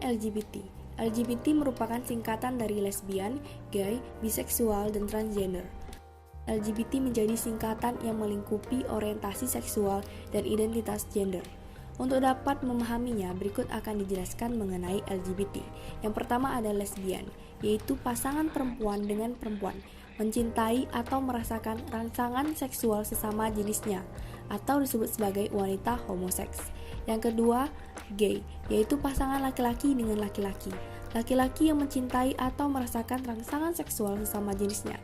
LGBT. LGBT merupakan singkatan dari lesbian, gay, biseksual, dan transgender. LGBT menjadi singkatan yang melingkupi orientasi seksual dan identitas gender. Untuk dapat memahaminya, berikut akan dijelaskan mengenai LGBT. Yang pertama ada lesbian, yaitu pasangan perempuan dengan perempuan, mencintai atau merasakan rangsangan seksual sesama jenisnya, atau disebut sebagai wanita homoseks. Yang kedua, gay, yaitu pasangan laki-laki dengan laki-laki, laki-laki yang mencintai atau merasakan rangsangan seksual sesama jenisnya.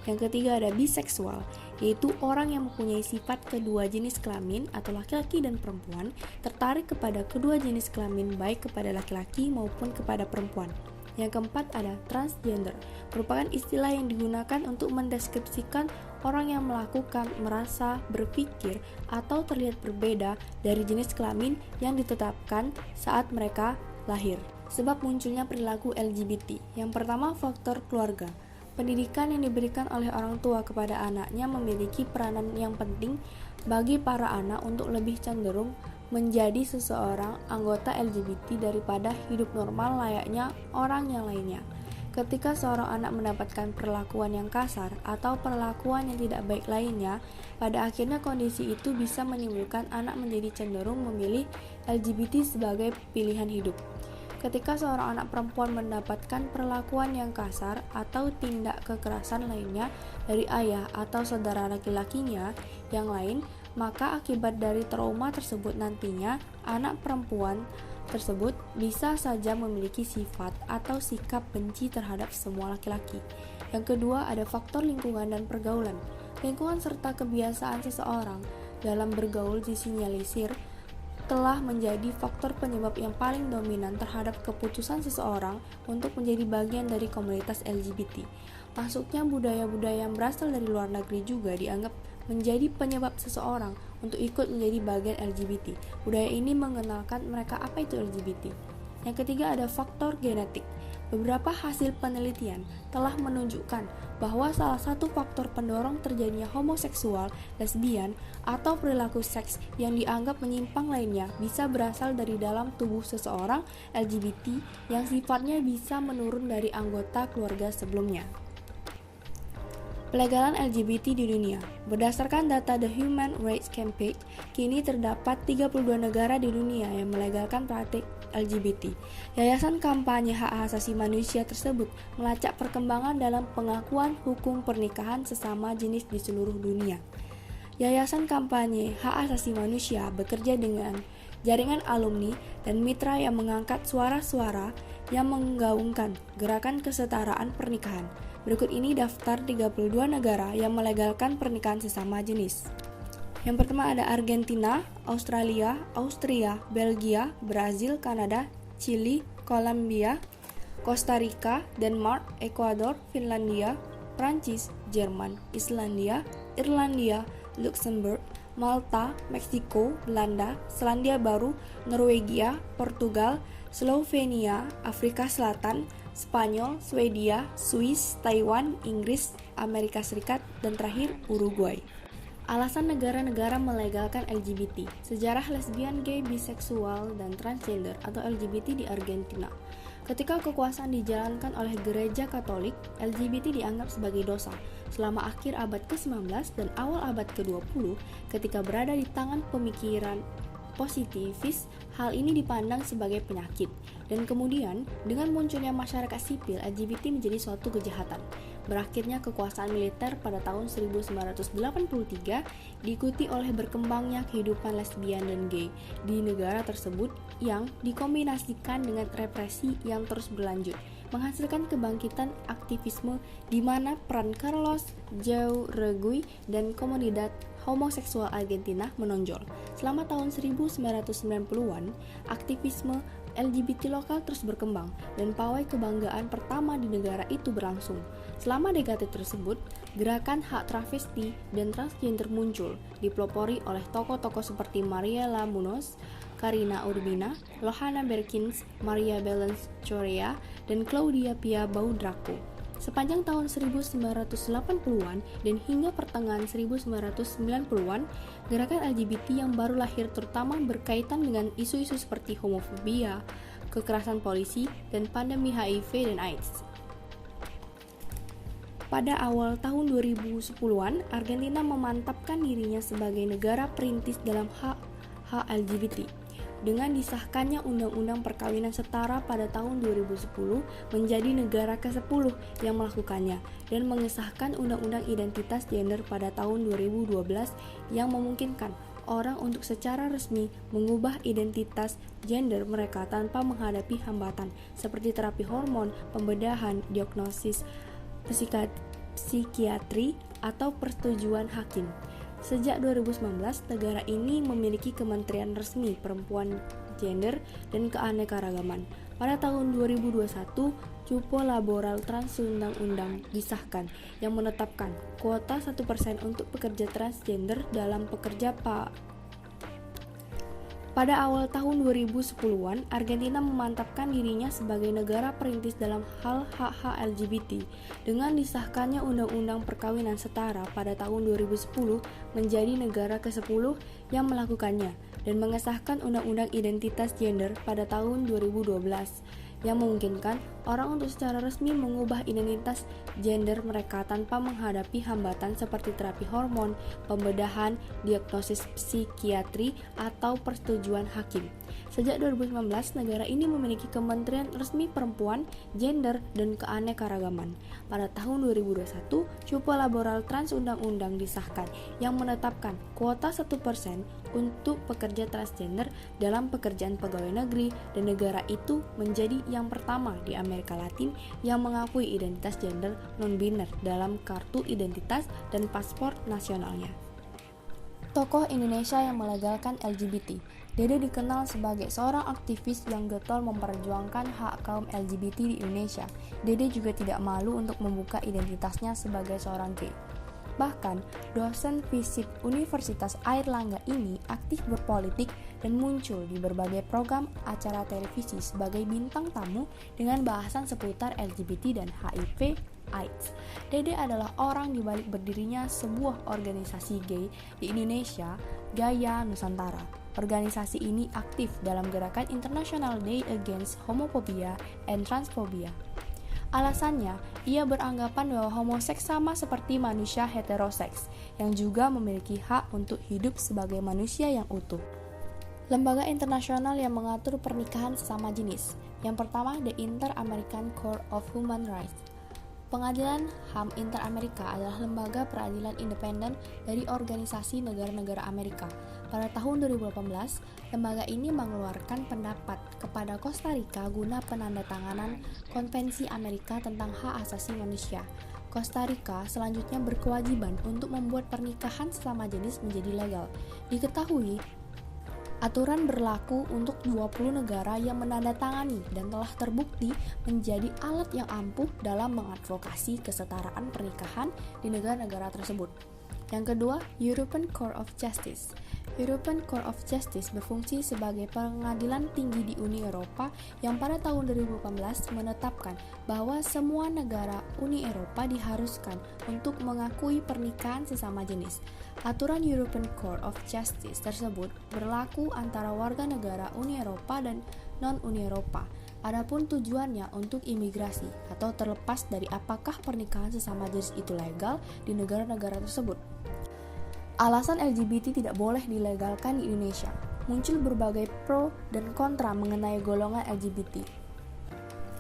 Yang ketiga ada biseksual, yaitu orang yang mempunyai sifat kedua jenis kelamin atau laki-laki dan perempuan, tertarik kepada kedua jenis kelamin baik kepada laki-laki maupun kepada perempuan. Yang keempat ada transgender, merupakan istilah yang digunakan untuk mendeskripsikan orang yang melakukan, merasa, berpikir, atau terlihat berbeda dari jenis kelamin yang ditetapkan saat mereka lahir. Sebab munculnya perilaku LGBT. Yang pertama faktor keluarga. Pendidikan yang diberikan oleh orang tua kepada anaknya memiliki peranan yang penting bagi para anak untuk lebih cenderung menjadi seseorang anggota LGBT daripada hidup normal layaknya orang yang lainnya. Ketika seorang anak mendapatkan perlakuan yang kasar atau perlakuan yang tidak baik lainnya, pada akhirnya kondisi itu bisa menimbulkan anak menjadi cenderung memilih LGBT sebagai pilihan hidup. Ketika seorang anak perempuan mendapatkan perlakuan yang kasar atau tindak kekerasan lainnya dari ayah atau saudara laki-lakinya yang lain, maka akibat dari trauma tersebut nantinya anak perempuan tersebut bisa saja memiliki sifat atau sikap benci terhadap semua laki-laki. Yang kedua ada faktor lingkungan dan pergaulan. Lingkungan serta kebiasaan seseorang dalam bergaul disinyalisir telah menjadi faktor penyebab yang paling dominan terhadap keputusan seseorang untuk menjadi bagian dari komunitas LGBT. Masuknya budaya-budaya yang berasal dari luar negeri juga dianggap menjadi penyebab seseorang untuk ikut menjadi bagian LGBT. Budaya ini mengenalkan mereka apa itu LGBT. Yang ketiga ada faktor genetik. Beberapa hasil penelitian telah menunjukkan bahwa salah satu faktor pendorong terjadinya homoseksual, lesbian, atau perilaku seks yang dianggap menyimpang lainnya bisa berasal dari dalam tubuh seseorang LGBT yang sifatnya bisa menurun dari anggota keluarga sebelumnya. Pelegalan LGBT di dunia. Berdasarkan data The Human Rights Campaign, kini terdapat 32 negara di dunia yang melegalkan praktik LGBT. Yayasan kampanye hak asasi manusia tersebut melacak perkembangan dalam pengakuan hukum pernikahan sesama jenis di seluruh dunia. Yayasan kampanye hak asasi manusia bekerja dengan jaringan alumni dan mitra yang mengangkat suara-suara yang menggaungkan gerakan kesetaraan pernikahan. Berikut ini daftar 32 negara yang melegalkan pernikahan sesama jenis. Yang pertama ada Argentina, Australia, Austria, Belgia, Brazil, Kanada, Chili, Kolombia, Costa Rica, Denmark, Ekuador, Finlandia, Prancis, Jerman, Islandia, Irlandia, Luxembourg, Malta, Meksiko, Belanda, Selandia Baru, Norwegia, Portugal, Slovenia, Afrika Selatan, Spanyol, Swedia, Swiss, Taiwan, Inggris, Amerika Serikat, dan terakhir Uruguay. Alasan negara-negara melegalkan LGBT. Sejarah lesbian, gay, biseksual, dan transgender atau LGBT di Argentina. Ketika kekuasaan dijalankan oleh Gereja Katolik, LGBT dianggap sebagai dosa. Selama akhir abad ke-19 dan awal abad ke-20, ketika berada di tangan pemikiran positivis, hal ini dipandang sebagai penyakit. Dan kemudian, dengan munculnya masyarakat sipil, LGBT menjadi suatu kejahatan. Berakhirnya kekuasaan militer pada tahun 1983 diikuti oleh berkembangnya kehidupan lesbian dan gay di negara tersebut yang dikombinasikan dengan represi yang terus berlanjut, menghasilkan kebangkitan aktivisme di mana peran Carlos Jauregui dan komunitas homoseksual Argentina menonjol. Selama tahun 1990-an, aktivisme LGBT lokal terus berkembang dan pawai kebanggaan pertama di negara itu berlangsung. Selama dekade tersebut, gerakan hak travesti dan transgender muncul, dipelopori oleh tokoh-tokoh seperti Mariela Munoz, Karina Urbina, Lohana Berkins, Maria Belens Chorea, dan Claudia Pia Baudraco. Sepanjang tahun 1980-an dan hingga pertengahan 1990-an, gerakan LGBT yang baru lahir terutama berkaitan dengan isu-isu seperti homofobia, kekerasan polisi, dan pandemi HIV dan AIDS. Pada awal tahun 2010-an, Argentina memantapkan dirinya sebagai negara perintis dalam hak LGBT. Dengan disahkannya Undang-Undang Perkawinan Setara pada tahun 2010, menjadi negara ke-10 yang melakukannya, dan mengesahkan Undang-Undang Identitas Gender pada tahun 2012 yang memungkinkan orang untuk secara resmi mengubah identitas gender mereka tanpa menghadapi hambatan seperti terapi hormon, pembedahan, diagnosis psikiatri, atau persetujuan hakim. Sejak 2019, negara ini memiliki Kementerian Resmi Perempuan, Gender, dan Keanekaragaman. Pada tahun 2021, Cupo Laboral Trans Undang-Undang disahkan yang menetapkan kuota 1% untuk pekerja transgender dalam pekerja Pada awal tahun 2010-an, Argentina memantapkan dirinya sebagai negara perintis dalam hal hak-hak LGBT. Dengan disahkannya Undang-Undang Perkawinan Setara pada tahun 2010, menjadi negara ke-10 yang melakukannya, dan mengesahkan Undang-Undang Identitas Gender pada tahun 2012, yang memungkinkan orang untuk secara resmi mengubah identitas gender mereka tanpa menghadapi hambatan seperti terapi hormon, pembedahan, diagnosis psikiatri, atau persetujuan hakim. Sejak 2019, negara ini memiliki Kementerian Resmi Perempuan, Gender, dan Keanekaragaman. Pada tahun 2021, Cupo Laboral Trans Undang-Undang disahkan yang menetapkan kuota 1% untuk pekerja transgender dalam pekerjaan pegawai negeri, dan negara itu menjadi yang pertama di Amerika Latin yang mengakui identitas gender non-biner dalam kartu identitas dan paspor nasionalnya. Tokoh Indonesia yang melegalkan LGBT. Dede dikenal sebagai seorang aktivis yang getol memperjuangkan hak kaum LGBT di Indonesia. Dede juga tidak malu untuk membuka identitasnya sebagai seorang gay. Bahkan, dosen fisik Universitas Airlangga ini aktif berpolitik dan muncul di berbagai program acara televisi sebagai bintang tamu dengan bahasan seputar LGBT dan HIV/AIDS. Dede adalah orang di balik berdirinya sebuah organisasi gay di Indonesia, Gaya Nusantara. Organisasi ini aktif dalam gerakan International Day Against Homophobia and Transphobia. Alasannya, ia beranggapan bahwa homoseks sama seperti manusia heteroseks, yang juga memiliki hak untuk hidup sebagai manusia yang utuh. Lembaga internasional yang mengatur pernikahan sesama jenis. Yang pertama, The Inter-American Court of Human Rights. Pengadilan HAM Inter-Amerika adalah lembaga peradilan independen dari organisasi negara-negara Amerika. Pada tahun 2018, lembaga ini mengeluarkan pendapat kepada Costa Rica guna penandatanganan Konvensi Amerika tentang Hak Asasi Manusia. Costa Rica selanjutnya berkewajiban untuk membuat pernikahan sesama jenis menjadi legal. Diketahui, aturan berlaku untuk 20 negara yang menandatangani dan telah terbukti menjadi alat yang ampuh dalam mengadvokasi kesetaraan pernikahan di negara-negara tersebut. Yang kedua, European Court of Justice. European Court of Justice berfungsi sebagai pengadilan tinggi di Uni Eropa yang pada tahun 2018 menetapkan bahwa semua negara Uni Eropa diharuskan untuk mengakui pernikahan sesama jenis. Aturan European Court of Justice tersebut berlaku antara warga negara Uni Eropa dan non-Uni Eropa. Adapun tujuannya untuk imigrasi atau terlepas dari apakah pernikahan sesama jenis itu legal di negara-negara tersebut. Alasan LGBT tidak boleh dilegalkan di Indonesia. Muncul berbagai pro dan kontra mengenai golongan LGBT.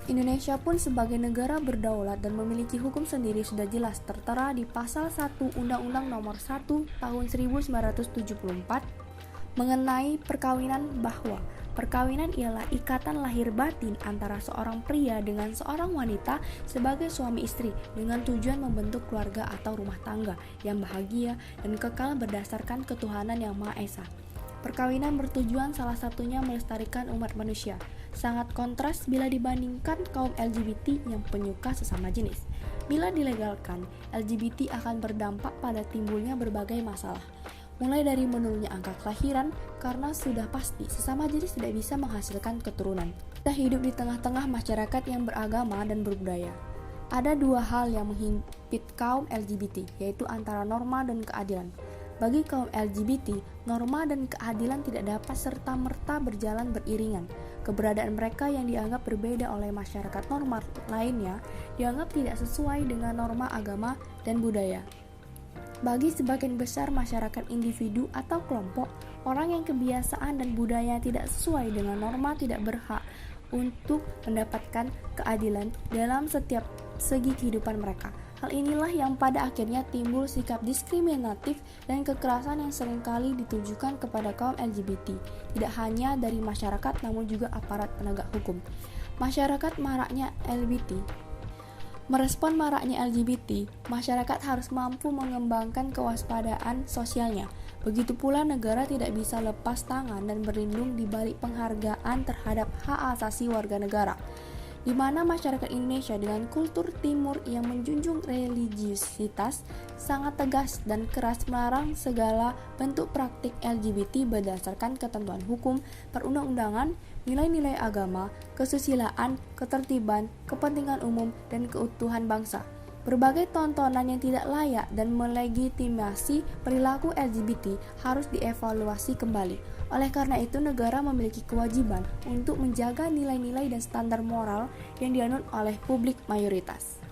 Indonesia pun sebagai negara berdaulat dan memiliki hukum sendiri sudah jelas tertera di Pasal 1 Undang-Undang Nomor 1 Tahun 1974 mengenai perkawinan, bahwa perkawinan ialah ikatan lahir batin antara seorang pria dengan seorang wanita sebagai suami istri dengan tujuan membentuk keluarga atau rumah tangga yang bahagia dan kekal berdasarkan ketuhanan yang Maha Esa. Perkawinan bertujuan salah satunya melestarikan umat manusia. Sangat kontras bila dibandingkan kaum LGBT yang penyuka sesama jenis. Bila dilegalkan, LGBT akan berdampak pada timbulnya berbagai masalah. Mulai dari menurunnya angka kelahiran karena sudah pasti sesama jenis tidak bisa menghasilkan keturunan. Kita hidup di tengah-tengah masyarakat yang beragama dan berbudaya. Ada dua hal yang menghimpit kaum LGBT, yaitu antara norma dan keadilan. Bagi kaum LGBT, norma dan keadilan tidak dapat serta-merta berjalan beriringan. Keberadaan mereka yang dianggap berbeda oleh masyarakat normal lainnya dianggap tidak sesuai dengan norma agama dan budaya. Bagi sebagian besar masyarakat individu atau kelompok, orang yang kebiasaan dan budaya tidak sesuai dengan norma tidak berhak untuk mendapatkan keadilan dalam setiap segi kehidupan mereka. Hal inilah yang pada akhirnya timbul sikap diskriminatif dan kekerasan yang seringkali ditujukan kepada kaum LGBT, tidak hanya dari masyarakat namun juga aparat penegak hukum. Masyarakat maraknya LGBT. Merespon maraknya LGBT, masyarakat harus mampu mengembangkan kewaspadaan sosialnya. Begitu pula negara tidak bisa lepas tangan dan berlindung di balik penghargaan terhadap hak asasi warga negara, di mana masyarakat Indonesia dengan kultur timur yang menjunjung religiusitas sangat tegas dan keras melarang segala bentuk praktik LGBT berdasarkan ketentuan hukum, perundang-undangan, nilai-nilai agama, kesusilaan, ketertiban, kepentingan umum, dan keutuhan bangsa. Berbagai tontonan yang tidak layak dan melegitimasi perilaku LGBT harus dievaluasi kembali. Oleh karena itu, negara memiliki kewajiban untuk menjaga nilai-nilai dan standar moral yang dianut oleh publik mayoritas.